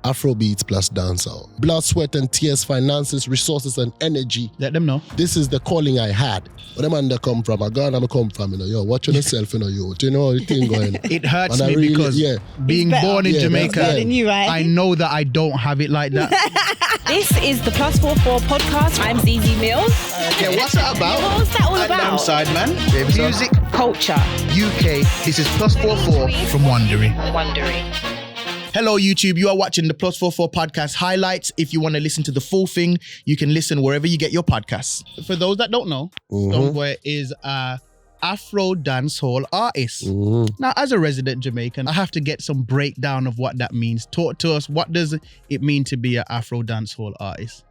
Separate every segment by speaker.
Speaker 1: Afrobeats plus dancehall. Blood, sweat and tears, finances, resources and energy.
Speaker 2: Let them know.
Speaker 1: This is the calling I had. Where the man that come from, I come from, yo, watching yourself, yo, you know the thing going.
Speaker 2: It hurts me really, because being born in Jamaica,
Speaker 3: you, right?
Speaker 2: I know that I don't have it like that.
Speaker 3: This is the +44 podcast. I'm Zeze Millz.
Speaker 4: Yeah, what's that about?
Speaker 3: What's that all about?
Speaker 4: I'm Sideman.
Speaker 2: Music,
Speaker 3: culture,
Speaker 2: UK. This is +44 from Wondery. Hello YouTube, you are watching the +44 podcast highlights. If you want to listen to the full thing, you can listen wherever you get your podcasts. For those that don't know, Stonebwoy is a Afro-Dancehall artist. Now, as a resident Jamaican, I have to get some breakdown of what that means. Talk to us, what does it mean to be an Afro-Dancehall artist?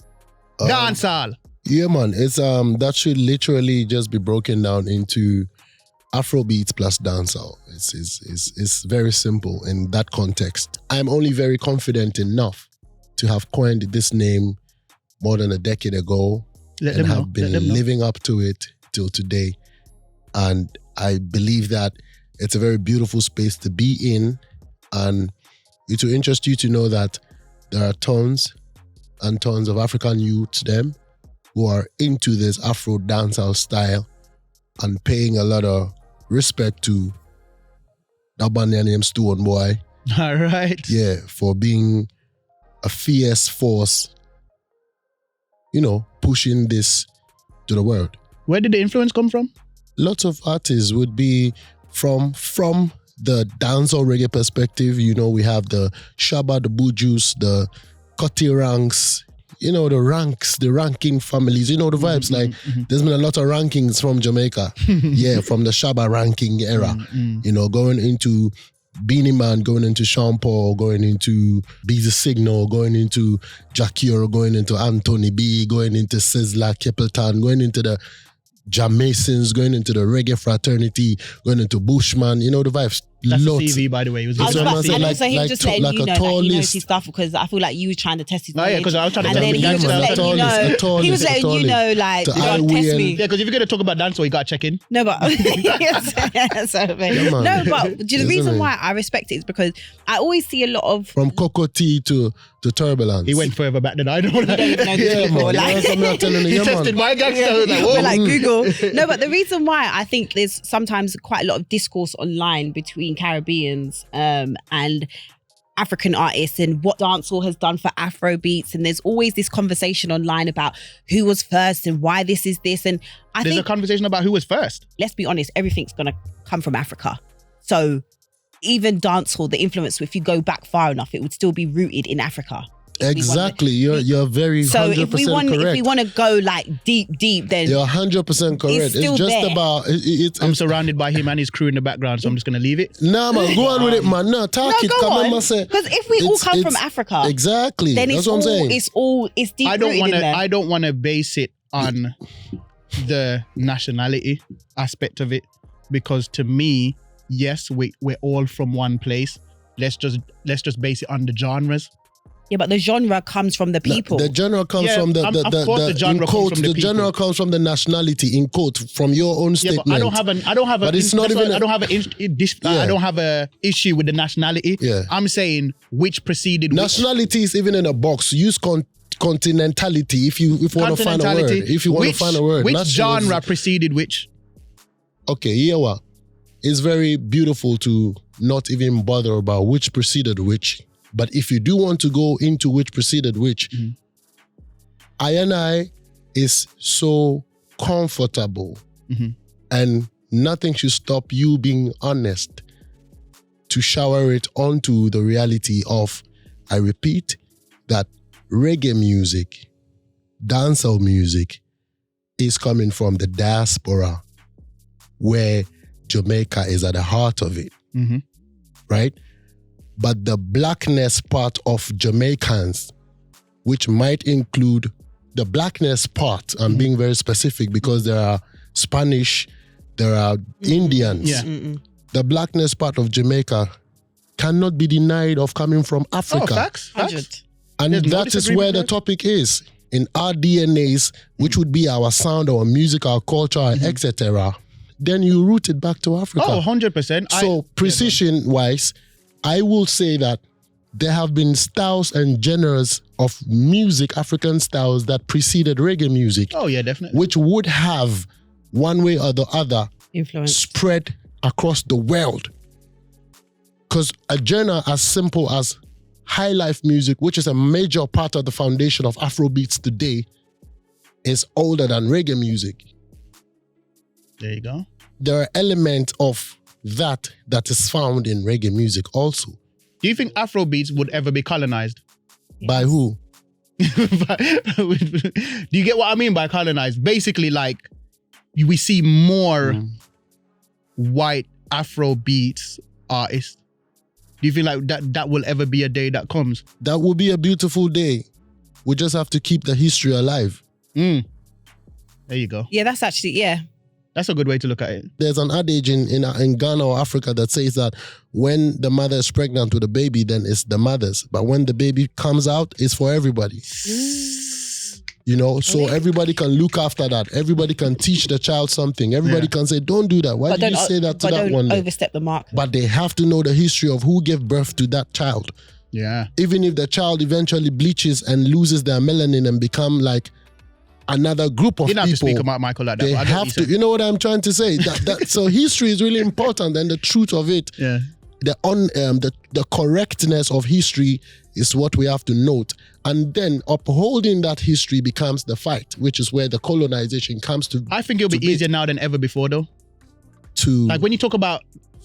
Speaker 2: Dancehall!
Speaker 1: Yeah, man, it's that should literally just be broken down into Afrobeats plus dancehall. It's very simple in that context. I'm only very confident enough to have coined this name more than a decade ago and have been living up to it till today. And I believe that it's a very beautiful space to be in, and it will interest you to know that there are tons and tons of African youths who are into this Afro dancehall style and paying a lot of respect to that band named Stonebwoy.
Speaker 2: All right.
Speaker 1: Yeah, for being a fierce force, pushing this to the world.
Speaker 2: Where did the influence come from?
Speaker 1: Lots of artists would be from the dancehall reggae perspective. We have the Shabba, the Bujus, the Cutty ranks, the ranking families, the vibes. There's been a lot of rankings from Jamaica. Yeah, from the Shabba ranking era. Going into Beenie Man, going into Sean Paul, going into Be The Signal, going into Jackie, going into Anthony B, going into Sizzla, Capleton, going into the Jamaicans, going into the reggae fraternity, going into Bushman, the vibes.
Speaker 2: That's the CV, by the way. He was
Speaker 3: just letting
Speaker 1: like
Speaker 3: you
Speaker 1: a
Speaker 3: know
Speaker 1: tall
Speaker 3: that he knows
Speaker 1: list.
Speaker 3: his stuff, because I feel like you were trying to test his knowledge.
Speaker 2: Yeah, because I was trying to
Speaker 3: and
Speaker 2: tell
Speaker 3: then
Speaker 2: him
Speaker 3: he was just letting you know. He was letting you know, like, don't test me.
Speaker 2: Yeah, because if you're going to talk about dancehall, you got to check in.
Speaker 3: No, but the reason why I respect it is because I always see a lot of
Speaker 1: from Cocoa-Tea to Turbulence.
Speaker 2: He went further back than I don't know.
Speaker 3: He
Speaker 2: tested my gangster.
Speaker 3: We're like Google. No, but the reason why I think there's sometimes quite a lot of discourse online between Caribbeans and African artists and what dancehall has done for Afrobeats, and there's always this conversation online about who was first and why this is this, and
Speaker 2: there's a conversation about who was first.
Speaker 3: Let's be honest, everything's gonna come from Africa. So even dancehall, the influence, if you go back far enough, it would still be rooted in Africa.
Speaker 1: Exactly, you're very 100% correct.
Speaker 3: If we want to go like deep, then
Speaker 1: you're 100% correct. It's just
Speaker 3: there.
Speaker 1: about.
Speaker 2: I'm surrounded by him and his crew in the background, so I'm just gonna leave it.
Speaker 1: Nah, man, go on with it, man. No, talk it.
Speaker 3: Go on. Because if we all come from Africa,
Speaker 1: exactly,
Speaker 3: then
Speaker 1: that's what I'm saying.
Speaker 3: It's deep. I
Speaker 2: don't want to base it on the nationality aspect of it, because to me, yes, we're all from one place. Let's just base it on the genres.
Speaker 3: Yeah, but the genre comes from the people.
Speaker 1: The genre comes from the genre comes from the nationality, in quote, from your own statement.
Speaker 2: But I don't have a issue with the nationality.
Speaker 1: Yeah.
Speaker 2: I'm saying which preceded
Speaker 1: nationality is even in a box. Use continentality if you want to find a word. If you want to find a word.
Speaker 2: Which genre preceded which?
Speaker 1: Okay, yeah, well, it's very beautiful to not even bother about which preceded which. But if you do want to go into which preceded which, I is so comfortable, and nothing should stop you being honest to shower it onto the reality of, I repeat, that reggae music, dancehall music is coming from the diaspora, where Jamaica is at the heart of it, right? But the blackness part of Jamaicans, which might include the blackness part, I'm being very specific because there are Spanish, there are Indians.
Speaker 2: Yeah.
Speaker 1: The blackness part of Jamaica cannot be denied of coming from Africa.
Speaker 2: Oh, facts.
Speaker 1: And that is where the topic is. In our DNAs, which would be our sound, our music, our culture, etc., then you root it back to Africa.
Speaker 2: Oh, 100%.
Speaker 1: So precision-wise, I will say that there have been styles and genres of music, African styles, that preceded reggae music.
Speaker 2: Oh yeah, definitely.
Speaker 1: Which would have, one way or the other,
Speaker 3: influence
Speaker 1: spread across the world. Because a genre as simple as high life music, which is a major part of the foundation of Afrobeats today, is older than reggae music.
Speaker 2: There you go.
Speaker 1: There are elements of that is found in reggae music also.
Speaker 2: Do you think Afrobeats would ever be colonized?
Speaker 1: By who?
Speaker 2: Do you get what I mean by colonized? Basically, like, we see more white Afrobeats artists. Do you feel like that will ever be a day that comes?
Speaker 1: That will be a beautiful day. We just have to keep the history alive.
Speaker 2: There you go.
Speaker 3: Yeah, that's actually, yeah.
Speaker 2: That's a good way to look at it.
Speaker 1: There's an adage in Ghana or Africa that says that when the mother is pregnant with a baby, then it's the mother's. But when the baby comes out, it's for everybody. You know, so everybody can look after that. Everybody can teach the child something. Everybody can say, don't do that. Why did you say that to that one?
Speaker 3: Don't overstep the mark.
Speaker 1: But they have to know the history of who gave birth to that child.
Speaker 2: Yeah.
Speaker 1: Even if the child eventually bleaches and loses their melanin and become like another group of people.
Speaker 2: You don't have to speak about Michael like that.
Speaker 1: They have to. You know what I'm trying to say? So history is really important, and the truth of it, the correctness of history is what we have to note. And then upholding that history becomes the fight, which is where the colonization comes to.
Speaker 2: I think it'll be easier now than ever before, though. Like when you talk about,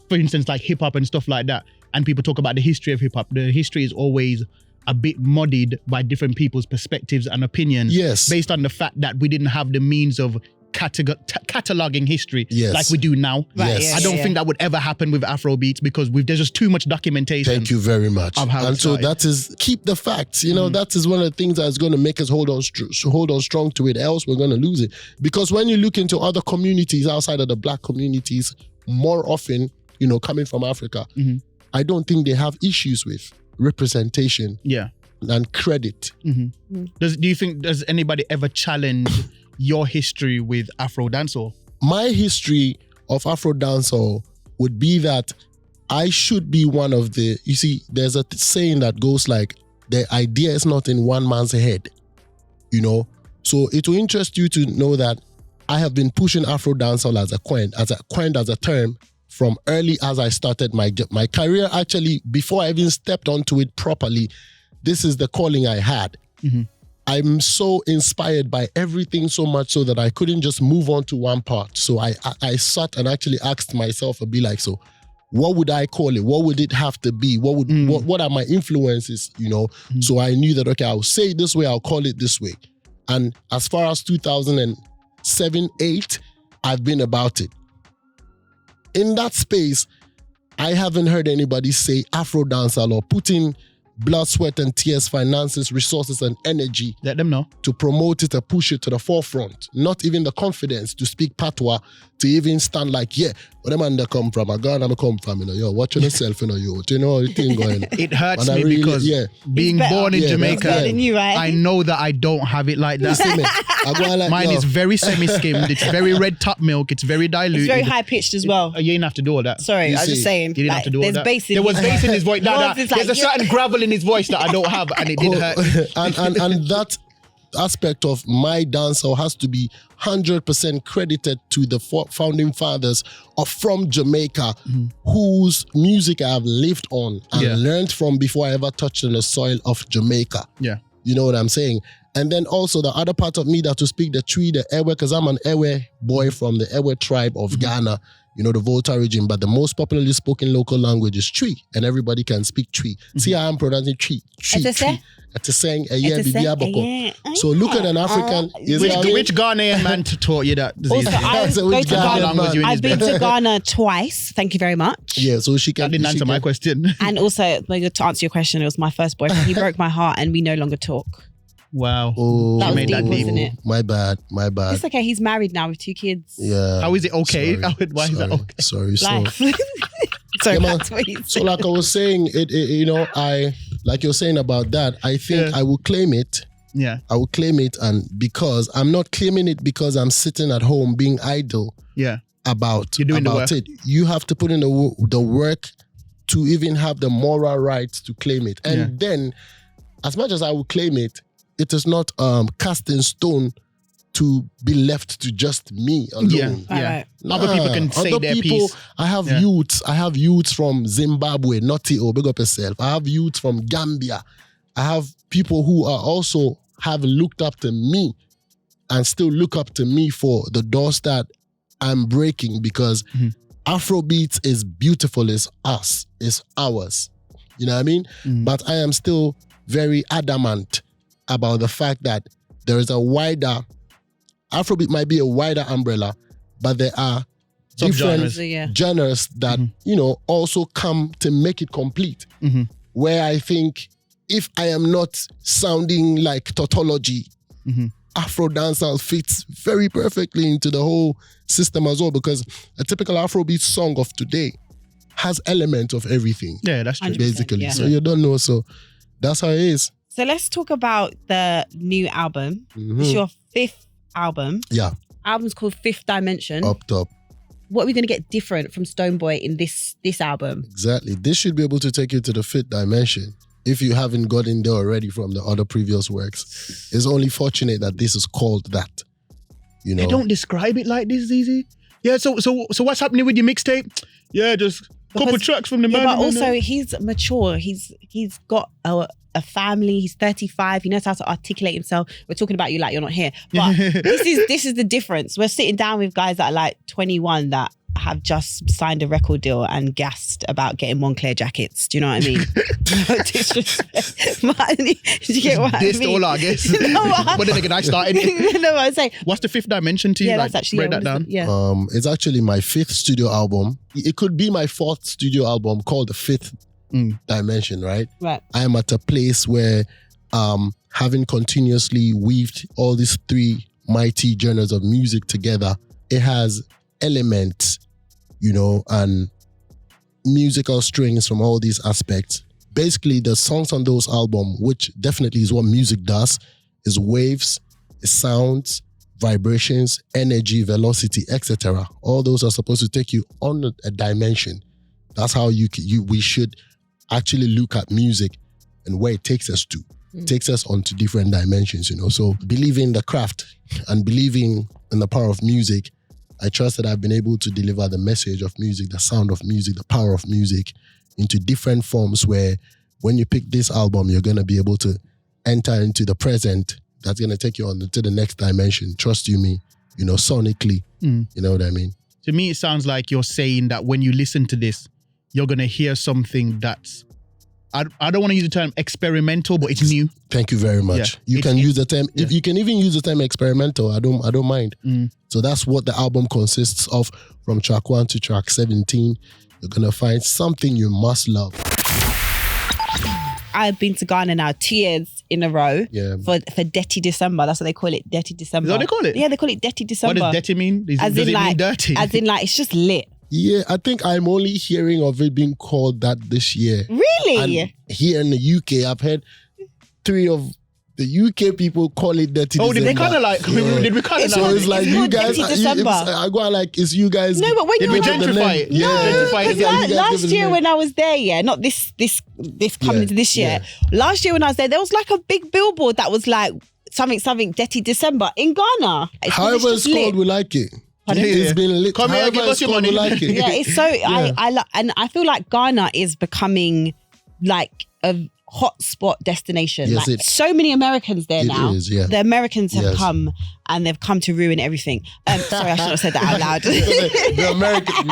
Speaker 2: for instance, like hip hop and stuff like that, and people talk about the history of hip hop, the history is always a bit muddied by different people's perspectives and opinions.
Speaker 1: Yes.
Speaker 2: Based on the fact that we didn't have the means of cataloging history like we do now.
Speaker 3: Right,
Speaker 1: yes.
Speaker 2: I don't think that would ever happen with Afrobeats because there's just too much documentation.
Speaker 1: Thank you very much.
Speaker 2: And
Speaker 1: so that is, keep the facts. You know, that is one of the things that's going to make us hold on strong to it. Else we're going to lose it. Because when you look into other communities outside of the black communities, more often, you know, coming from Africa, I don't think they have issues with representation and credit.
Speaker 2: Do you think, does anybody ever challenge your history with Afro-Dancehall?
Speaker 1: My history of Afro-Dancehall would be that I should be one of the, you see, there's a saying that goes like, the idea is not in one man's head, you know? So it will interest you to know that I have been pushing Afro-Dancehall as a term from early as I started my career. Actually, before I even stepped onto it properly, this is the calling I had. I'm so inspired by everything so much so that I couldn't just move on to one part. So I sat and actually asked myself, I'd be like, so what would I call it? What would it have to be? What are my influences, you know? So I knew that, okay, I'll say it this way, I'll call it this way. And as far as 2007, 8, I've been about it. In that space, I haven't heard anybody say Afro-Dancehall or put in blood, sweat, and tears, finances, resources, and energy.
Speaker 2: Let them know.
Speaker 1: To promote it, to push it to the forefront. Not even the confidence to speak patois, to even stand like, yeah, where the man that come from, a Ghana I come from, you know, yo, watching yourself, you know, you know, the thing going.
Speaker 2: It hurts me because being born in Jamaica,
Speaker 3: you, right?
Speaker 2: I know that I don't have it like that. Mine is very semi-skimmed, it's very red top milk, it's very diluted.
Speaker 3: It's very high-pitched as well.
Speaker 2: You didn't have to do all that.
Speaker 3: Sorry, I was just saying.
Speaker 2: You didn't have to do all that.
Speaker 3: There
Speaker 2: was bass in his voice. There's a certain gravel in his voice that I don't have, and it did hurt.
Speaker 1: and that aspect of my dancehall has to be 100% credited to the founding fathers from Jamaica, whose music I have lived on and learned from before I ever touched on the soil of Jamaica.
Speaker 2: Yeah.
Speaker 1: You know what I'm saying? And then also the other part of me that to speak the Twi, the Ewe, because I'm an Ewe boy from the Ewe tribe of Ghana, you know, the Volta region, but the most popularly spoken local language is Twi, and everybody can speak Twi. See how I'm pronouncing Twi. So look at an African.
Speaker 2: Which Ghanaian man taught you that?
Speaker 3: Also, I've been to Ghana twice. Thank you very much.
Speaker 1: Yeah, so she can.
Speaker 2: That didn't answer my question.
Speaker 3: And also, to answer your question, it was my first boyfriend. He broke my heart, and we no longer talk.
Speaker 2: Wow.
Speaker 1: Oh,
Speaker 3: that was deep, wasn't it?
Speaker 1: My bad.
Speaker 3: It's okay. He's married now with 2 kids.
Speaker 1: Yeah.
Speaker 2: How is it okay? Why is that okay?
Speaker 1: Sorry.
Speaker 3: Sorry,
Speaker 1: so like I was saying, you know, like you're saying about that, I think I will claim it.
Speaker 2: Yeah.
Speaker 1: I will claim it, and because I'm not claiming it because I'm sitting at home being idle.
Speaker 2: Yeah.
Speaker 1: About
Speaker 2: You're doing
Speaker 1: about
Speaker 2: the work.
Speaker 1: it. You have to put in the work to even have the moral right to claim it. And then, as much as I will claim it, it is not cast in stone to be left to just me alone.
Speaker 3: Right.
Speaker 2: Other people can say their piece.
Speaker 1: I have youths from Zimbabwe, Naughty O, big up yourself. I have youths from Gambia. I have people who are also have looked up to me and still look up to me for the doors that I'm breaking, because Afrobeats is beautiful, it's us, it's ours. You know what I mean? But I am still very adamant about the fact that there is a wider, Afrobeat might be a wider umbrella, but there are different genres that, you know, also come to make it complete. Where I think if I am not sounding like tautology, Afro-Dancehall fits very perfectly into the whole system as well, because a typical Afrobeat song of today has elements of everything.
Speaker 2: Yeah, that's true.
Speaker 1: Basically. So you don't know. So that's how it is.
Speaker 3: So let's talk about the new album. It's your 5th album.
Speaker 1: Yeah.
Speaker 3: Album's called Fifth Dimension.
Speaker 1: Up top.
Speaker 3: What are we going to get different from Stonebwoy in this album?
Speaker 1: Exactly. This should be able to take you to the 5th dimension if you haven't gotten there already from the other previous works. It's only fortunate that this is called that. You know.
Speaker 2: They don't describe it like this, Zeze. Yeah, so what's happening with your mixtape? Yeah, just a couple tracks from the man.
Speaker 3: But also he's mature. He's got a family. He's 35. He knows how to articulate himself. We're talking about you like you're not here. But this is the difference. We're sitting down with guys that are like 21 that have just signed a record deal and gassed about getting Moncler jackets. Do you know what I mean? No disrespect. Do you get what I mean?
Speaker 2: All I guess. But then again, I started it.
Speaker 3: No, I'm saying.
Speaker 2: What's the 5th dimension to you?
Speaker 3: Yeah,
Speaker 2: like,
Speaker 3: that's actually
Speaker 2: write that down.
Speaker 3: Yeah.
Speaker 1: It's actually my 5th studio album. It could be my 4th studio album called the 5th dimension, right?
Speaker 3: Right.
Speaker 1: I am at a place where having continuously weaved all these 3 mighty genres of music together, it has elements, you know, and musical strings from all these aspects. Basically, the songs on those albums, which definitely is what music does, is waves, is sounds, vibrations, energy, velocity, etc. All those are supposed to take you on a dimension. That's how we should actually look at music and where it takes us to. It takes us onto different dimensions, you know. So believing in the craft and believing in the power of music, I trust that I've been able to deliver the message of music, the sound of music, the power of music into different forms where when you pick this album, you're going to be able to enter into the present that's going to take you on to the next dimension. Trust you me, you know, sonically. You know what I mean?
Speaker 2: To me, it sounds like you're saying that when you listen to this, you're going to hear something that's, I don't want to use the term experimental, but it's new.
Speaker 1: Thank you very much.
Speaker 2: Yeah,
Speaker 1: you can use the term, if you can even use the term experimental, I don't mind. So that's what the album consists of. From track 1 to track 17, you're going to find something you must love.
Speaker 3: I've been to Ghana now 2 years in a row for Detty December. That's what they call it, Detty December.
Speaker 2: Is that what they call it?
Speaker 3: Yeah, they call it Detty December.
Speaker 2: What does Detty mean? Does it mean dirty?
Speaker 3: As in like, it's just lit.
Speaker 1: Yeah, I think I'm only hearing of it being called that this year.
Speaker 3: Really?
Speaker 1: And here in the UK, I've heard 3 of the UK people call it Detty December.
Speaker 2: Did they kind of like, did we kind of
Speaker 1: So it's like you guys,
Speaker 3: December.
Speaker 1: I go like, it's you guys.
Speaker 3: No, but when
Speaker 2: did we gentrify it?
Speaker 3: No,
Speaker 2: Gentrify it.
Speaker 3: because last year when I was there, not this coming into this year. Last year when I was there was like a big billboard that was like something Detty December in Ghana.
Speaker 1: However it's called, we like it. It's been lit.
Speaker 2: Come here, give us your money.
Speaker 1: Like it.
Speaker 3: Yeah, it's so and I feel like Ghana is becoming like a hotspot destination.
Speaker 1: Yes,
Speaker 3: like so many Americans there now.
Speaker 1: Is, yeah.
Speaker 3: The Americans have come and they've come to ruin everything. Sorry, I shouldn't have said that out loud.
Speaker 1: The American,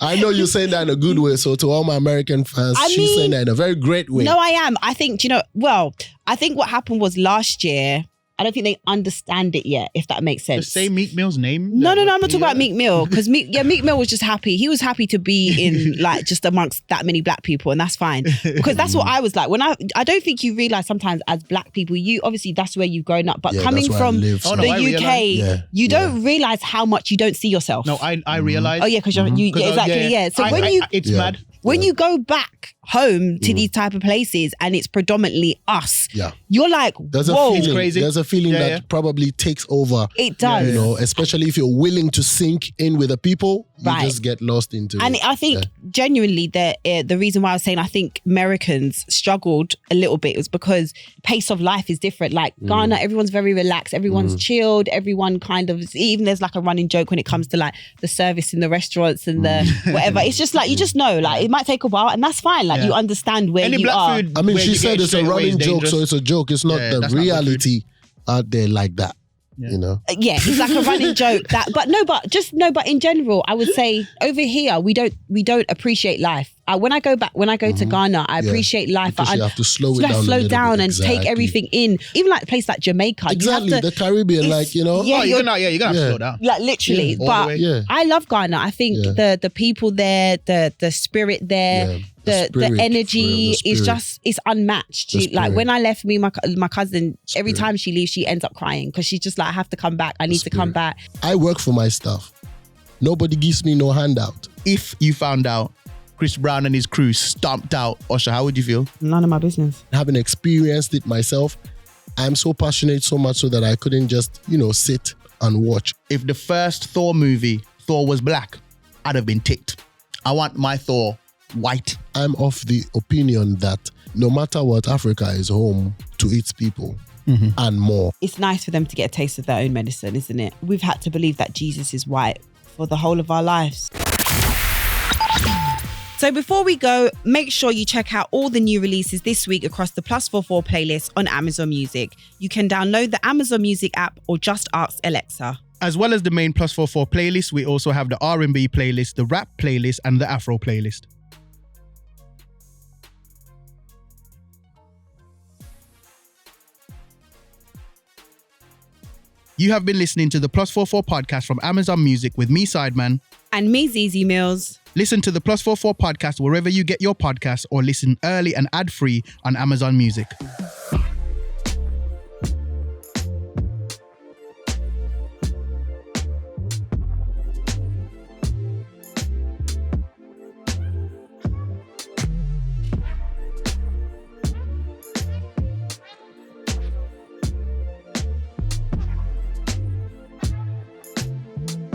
Speaker 1: I know you're saying that in a good way. So to all my American fans, she's saying that in a very great way.
Speaker 3: No, I am. I think, I think what happened was last year, I don't think they understand it yet, if that makes sense.
Speaker 2: Just say Meek Mill's name.
Speaker 3: No, I'm not talking about Meek Mill, because Meek Mill was just happy. He was happy to be in like just amongst that many black people, and that's fine. Because that's what I was like. When I don't think you realise sometimes as black people, you obviously that's where you've grown up, but coming from the UK, you don't realise how much you don't see yourself.
Speaker 2: No, I realise.
Speaker 3: Oh yeah, because you exactly. So
Speaker 2: it's mad.
Speaker 3: When you go back home to these type of places and it's predominantly us.
Speaker 1: Yeah.
Speaker 3: You're like,
Speaker 1: There's
Speaker 3: whoa.
Speaker 1: a feeling.
Speaker 2: crazy.
Speaker 1: There's a feeling that probably takes over.
Speaker 3: It does.
Speaker 1: You know, especially if you're willing to sink in with the people, you just get lost into it.
Speaker 3: And I think genuinely the reason why I was saying I think Americans struggled a little bit was because pace of life is different. Like Ghana, everyone's very relaxed, everyone's chilled, everyone kind of, even there's like a running joke when it comes to like the service in the restaurants and the whatever. It's just like, you just know, like it might take a while and that's fine. Like you understand where
Speaker 2: Any
Speaker 3: you
Speaker 2: black
Speaker 3: are.
Speaker 2: food
Speaker 1: I mean,
Speaker 2: where
Speaker 1: she
Speaker 2: you
Speaker 1: said
Speaker 2: get
Speaker 1: it's a
Speaker 2: straight away
Speaker 1: running
Speaker 2: is
Speaker 1: joke,
Speaker 2: dangerous.
Speaker 1: so it's a joke. It's not the
Speaker 2: that's not good
Speaker 1: reality out there like that. You know?
Speaker 3: Yeah, it's like a running joke but in general, I would say over here we don't appreciate life. When I go to Ghana, I appreciate life.
Speaker 1: Because you have to slow it down a
Speaker 3: slow
Speaker 1: little
Speaker 3: down
Speaker 1: bit.
Speaker 3: and take everything in. Even like a place like Jamaica,
Speaker 1: Exactly,
Speaker 3: you have to,
Speaker 1: the Caribbean, like, you know.
Speaker 3: Yeah,
Speaker 2: you're gonna have to slow down.
Speaker 3: Like literally,
Speaker 2: all the
Speaker 3: but
Speaker 2: way.
Speaker 3: I love Ghana. I think the people there, the spirit there, the energy is just, it's unmatched. Like when I left, my cousin, every time she leaves, she ends up crying because she's just like, I have to come back. I need to come back.
Speaker 1: I work for my stuff. Nobody gives me no handout.
Speaker 2: If you found out Chris Brown and his crew stomped out Usher, how would you feel?
Speaker 3: None of my business.
Speaker 1: Having experienced it myself, I'm so passionate so much so that I couldn't just, sit and watch.
Speaker 2: If the first Thor movie, Thor was black, I'd have been ticked. I want my Thor white.
Speaker 1: I'm of the opinion that no matter what, Africa is home to its people and more.
Speaker 3: It's nice for them to get a taste of their own medicine, isn't it? We've had to believe that Jesus is white for the whole of our lives. So before we go, make sure you check out all the new releases this week across the +44 playlist on Amazon Music. You can download the Amazon Music app or just ask Alexa.
Speaker 2: As well as the main +44 playlist, we also have the R&B playlist, the rap playlist, and the Afro playlist. You have been listening to the +44 podcast from Amazon Music with me, Sideman.
Speaker 3: And me, Zeze Millz.
Speaker 2: Listen to the +44 podcast wherever you get your podcasts or listen early and ad-free on Amazon Music.